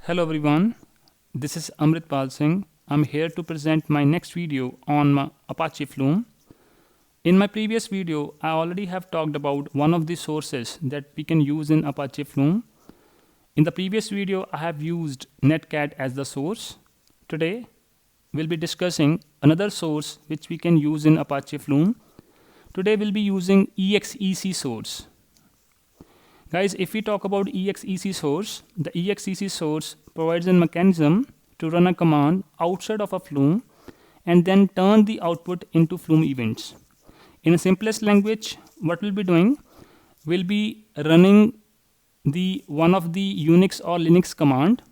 Hello everyone, this is Amritpal Singh. I'm here to present my next video on Apache Flume. In my previous video, I already have talked about one of the sources that we can use in Apache Flume. In the previous video, I have used Netcat as the source. Today, we'll be discussing another source which we can use in Apache Flume. Today, we'll be using EXEC source. Guys, if we talk about EXEC source, the EXEC source provides a mechanism to run a command outside of a Flume and then turn the output into Flume events. In the simplest language, what we'll be doing, we'll be running the one of the Unix or Linux command,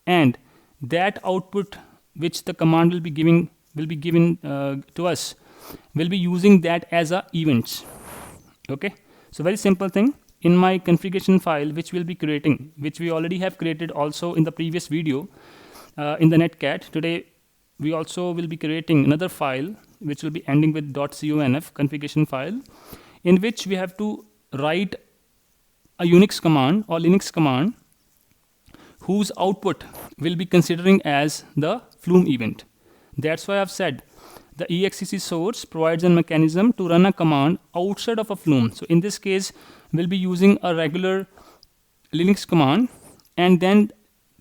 and that output which the command will be given to us, we'll be using that as a events. Okay, so very simple thing. In my configuration file which we'll be creating, which we already have created also in the previous video in the netcat, today we also will be creating another file which will be ending with .conf configuration file, in which we have to write a Unix command or Linux command whose output will be considering as the Flume event. That's why I've said the EXEC source provides a mechanism to run a command outside of a Flume. So in this case, we'll be using a regular Linux command and then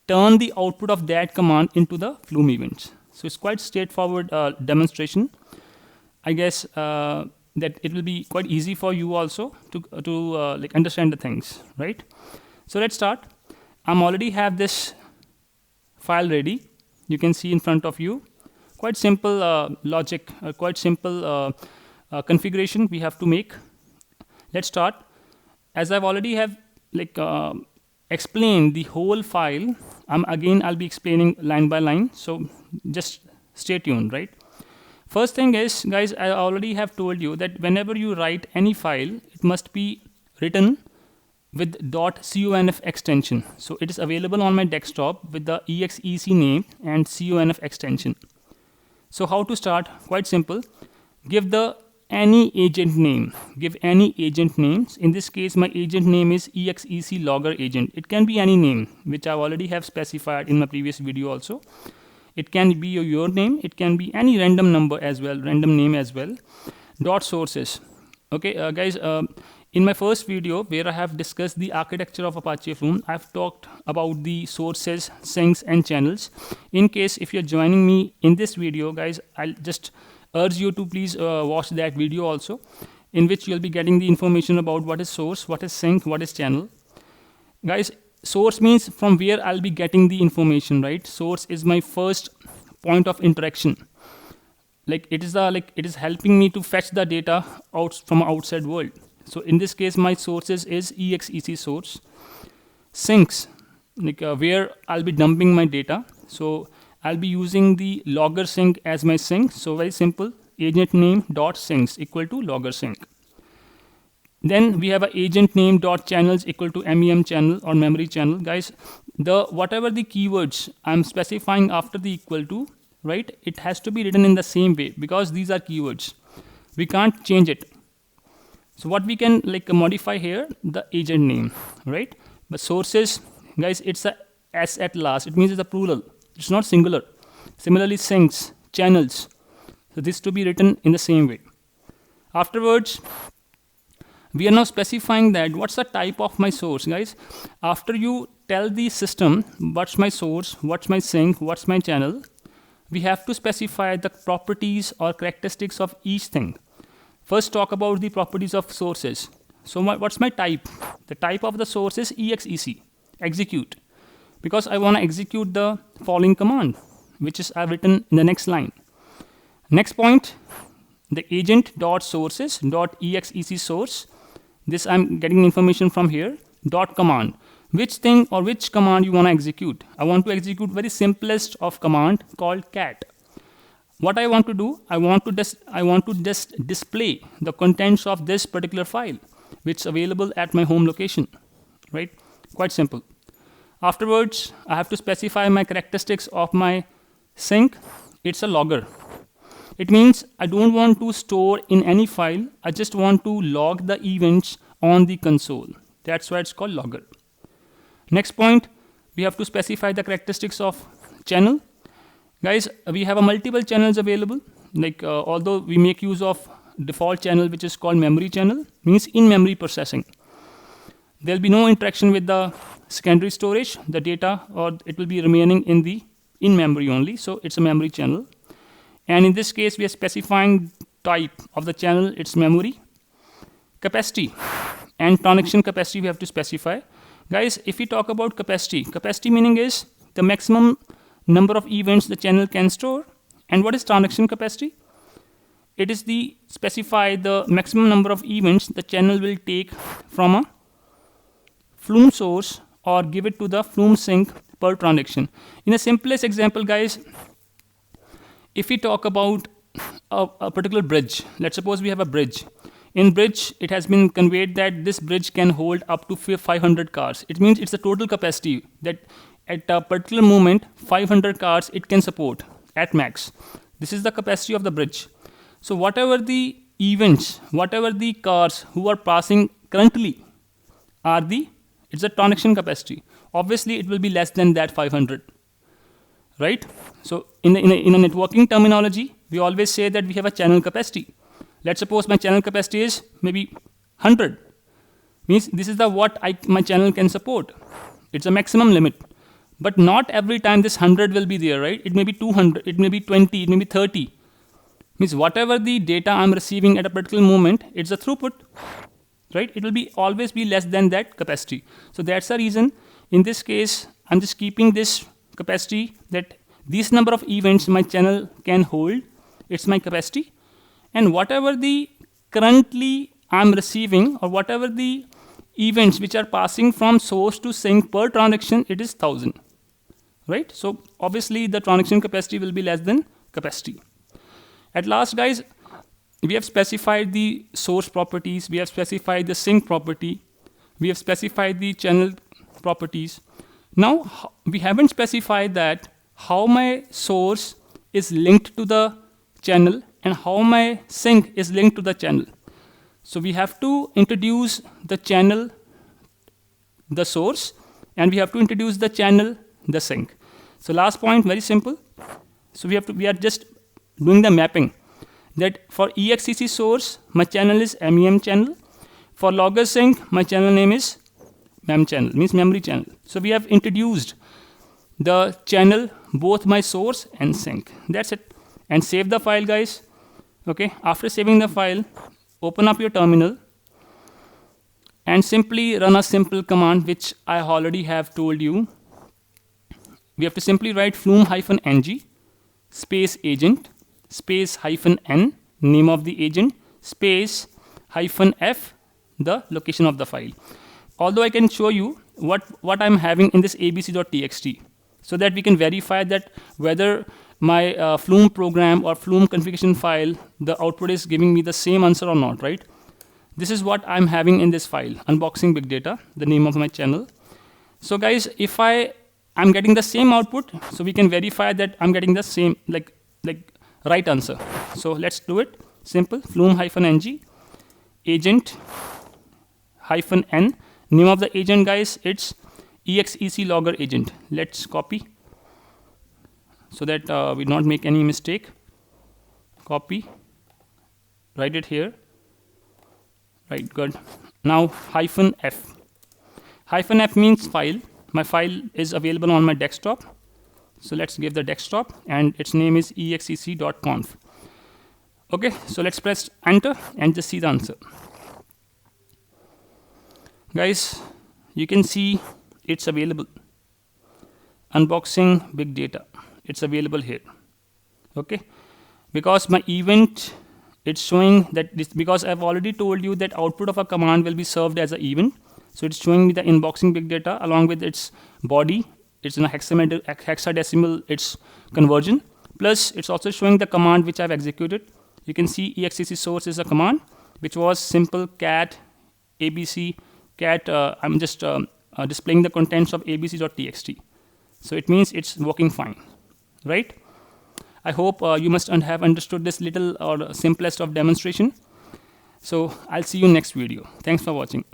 turn the output of that command into the Flume events. So it's quite straightforward demonstration. I guess that it will be quite easy for you also to like understand the things, right? So let's start. I'm already have this file ready. You can see in front of you. Quite simple logic, quite simple configuration we have to make. Let's start. As I've already have like explained the whole file, I'll be explaining line by line. So just stay tuned, right? First thing is, guys, I already have told you that whenever you write any file, it must be written with .conf extension. So it is available on my desktop with the EXEC name and conf extension. So how to start? Quite simple. Give any agent name. Give any agent names. In this case, my agent name is EXEC logger agent. It can be any name, which I already have specified in my previous video also. It can be your name. It can be any random number as well, random name as well. .sources. Okay, guys, in my first video where I have discussed the architecture of Apache Flume, I've talked about the sources, sinks and channels. In case if you're joining me in this video, guys, I'll just urge you to please watch that video also, in which you'll be getting the information about what is source, what is sink, what is channel. Guys, source means from where I'll be getting the information, right? Source is my first point of interaction. Like it is helping me to fetch the data out from outside world. So in this case, my sources is EXEC source. Sinks, like where I'll be dumping my data. So I'll be using the logger sink as my sink. So very simple, agent name dot sinks equal to logger sink. Then we have a agent name dot channels equal to MEM channel or memory channel. Guys, whatever the keywords I'm specifying after the equal to, right? It has to be written in the same way because these are keywords. We can't change it. So what we can like modify here, the agent name, right? But sources, guys, it's a S at last. It means it's a plural. It's not singular. Similarly, sinks, channels. So this to be written in the same way. Afterwards, we are now specifying that what's the type of my source, guys. After you tell the system what's my source, what's my sink, what's my channel, we have to specify the properties or characteristics of each thing. First, talk about the properties of sources. So what's my type? The type of the source is EXEC, execute, because I want to execute the following command, which is I've written in the next line. Next point, the agent dot sources dot EXEC source. This I'm getting information from here. Dot command. Which thing or which command you want to execute? I want to execute very simplest of command called cat. What I want to do, I want to just display the contents of this particular file, which is available at my home location, right? Quite simple. Afterwards, I have to specify my characteristics of my sink. It's a logger. It means I don't want to store in any file. I just want to log the events on the console. That's why it's called logger. Next point, we have to specify the characteristics of channel. Guys, we have a multiple channels available. Like although we make use of default channel, which is called memory channel, means in-memory processing. There will be no interaction with the secondary storage, the data, or it will be remaining in memory only. So it's a memory channel. And in this case, we are specifying type of the channel, its memory, capacity, and transaction capacity we have to specify. Guys, if we talk about capacity meaning is the maximum number of events the channel can store. And what is transaction capacity? It is the specify the maximum number of events the channel will take from a Flume source or give it to the Flume sink per transaction. In the simplest example, guys, if we talk about a particular bridge, let's suppose we have a bridge. In bridge, it has been conveyed that this bridge can hold up to 500 cars. It means it's the total capacity that at a particular moment, 500 cars it can support at max. This is the capacity of the bridge. So whatever the events, whatever the cars who are passing currently are it's a transaction capacity. Obviously, it will be less than that 500, right? So in a networking terminology, we always say that we have a channel capacity. Let's suppose my channel capacity is maybe 100. Means this is the what my channel can support. It's a maximum limit. But not every time this 100 will be there, right? It may be 200, it may be 20, it may be 30. Means whatever the data I'm receiving at a particular moment, it's a throughput, right? It will be always be less than that capacity. So that's the reason in this case, I'm just keeping this capacity that this number of events my channel can hold, it's my capacity. And whatever the currently I'm receiving or whatever the events which are passing from source to sink per transaction, it is 1000, right? So obviously the transaction capacity will be less than capacity. At last, guys, we have specified the source properties, we have specified the sink property, we have specified the channel properties. Now we haven't specified that how my source is linked to the channel and how my sink is linked to the channel. So we have to introduce the channel, the source, and we have to introduce the channel, the sink. So last point, very simple. So we are just doing the mapping that for EXCC source, my channel is MEM channel. For logger sink, my channel name is MEM channel, means memory channel. So we have introduced the channel, both my source and sink. That's it. And save the file, guys. Okay. After saving the file, open up your terminal and simply run a simple command which I already have told you. We have to simply write flume-ng space agent space -n, name of the agent, space -f, the location of the file. Although I can show you what I'm having in this abc.txt so that we can verify that whether my Flume program or Flume configuration file, the output is giving me the same answer or not, right? This is what I'm having in this file, unboxing big data, the name of my channel. So guys, if I'm getting the same output, so we can verify that I'm getting the same, like right answer. So let's do it. Simple, flume-ng agent -n, name of the agent, guys, it's EXEC logger agent. Let's copy so that we not make any mistake. Copy, write it here. Right, good. Now -f. -f means file. My file is available on my desktop. So let's give the desktop and its name is exec.conf. Okay, so let's press enter and just see the answer. Guys, you can see it's available. Unboxing big data. It's available here. Okay, because my event, it's showing that this, because I've already told you that output of a command will be served as an event. So it's showing me the unboxing big data along with its body. It's in a hexadecimal, its conversion. Plus, it's also showing the command which I've executed. You can see EXEC source is a command, which was simple cat abc cat. I'm just displaying the contents of abc.txt. So it means it's working fine, right? I hope you must have understood this little or simplest of demonstration. So I'll see you next video. Thanks for watching.